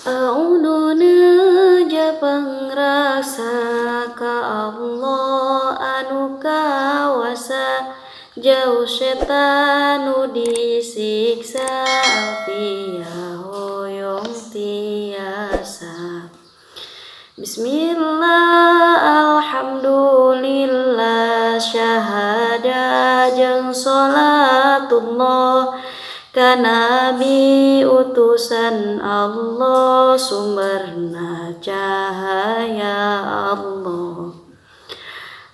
A'udhu neja pangrasa ka Allah anu kawasa jauh setan nu disiksa alfiah hoyong tiasa. Bismillah alhamdulillah syahada jeung sholatullah ka nabi utusan Allah sumberna cahaya Allah.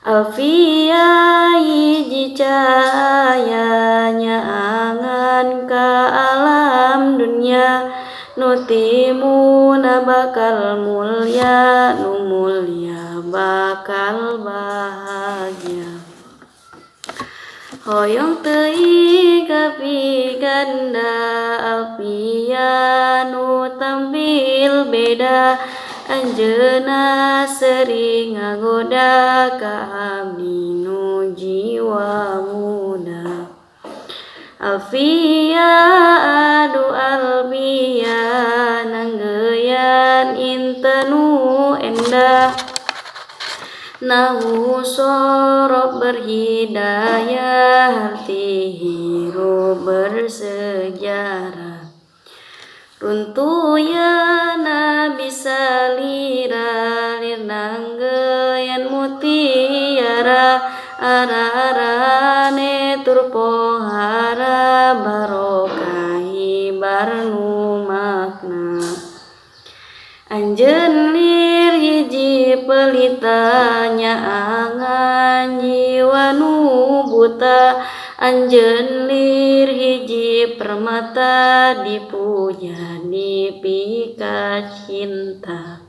Alfiah hiji cahayanya angan ka alam dunia nu timuna bakal mulya nu mulya bakal bahagia. Hoyong teuing kapi ganda alfiah nu tampil beda anjeunna sering ngagoda ka abdi nu jiwa muda. Alfiah adu albiah nanggeyan intenu endah nahu sorok berhidayah hati hirup bersejarah. Runtuya nabi salira lirnanggeyan mutiara ararane turpohara barokahi barnu makna. Anjeun lir hiji pelitanya angan jiwa nu buta anjeun lir hiji permata dipuja dipika cinta.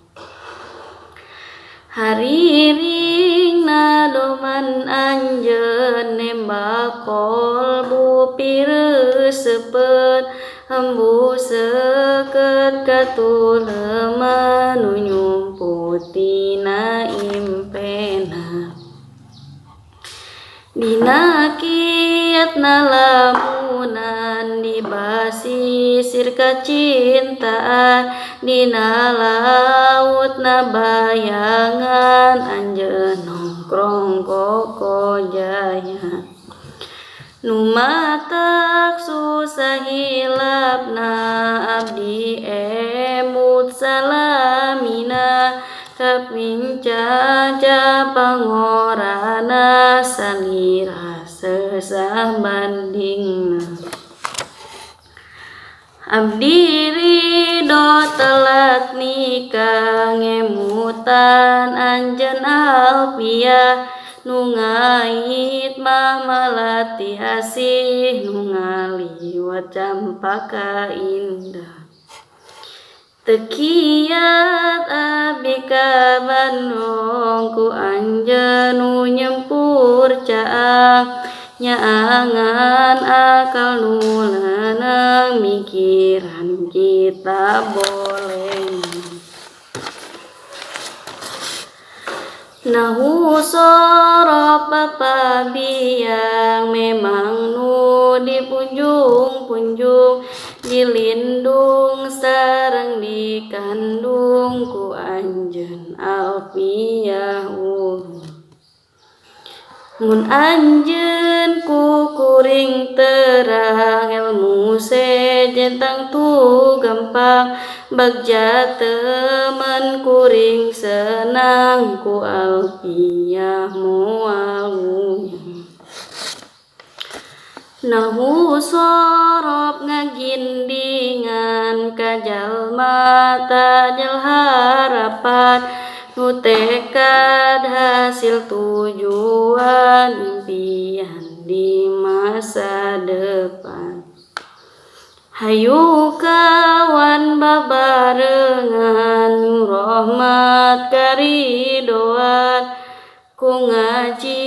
Hariring nadoman anjeun nembak kolbu pireus sepet hembus seukeut katuleuman nu nyumputina impena. Dina kiatna lamunan dibasisir kacintaan dina lautna bayangan anjeun nongkrong koko jaya. Nu matak susah hilapna abdi emut salamina kapincaca pangorana salira sesah bandingna. Abdi ridho telat nikah ngemutan anjeun alfiah nu ngait mah malati asih nu ngaliwat campaka indah. Teu kiat abdi ka Bandung ku anjeun nu nyempur caang nyaangan akal nu leunang mikiran kita boleh. Nahu sorop papabiang memang nu dipunjung-punjung dilindung sareng dikandung ku anjeun alfiah ulun. Mun anjeun ku kuring terang ilmu sejentang tu gampang bagja temen kuring senang ku alfiah moal nguyang. Nahu sorop ngagindingan ka jalma tajal harapan nu tekad hasil tujuan impian di masa depan. Hayu kawan babarengan rahmat karidoan ku ngaji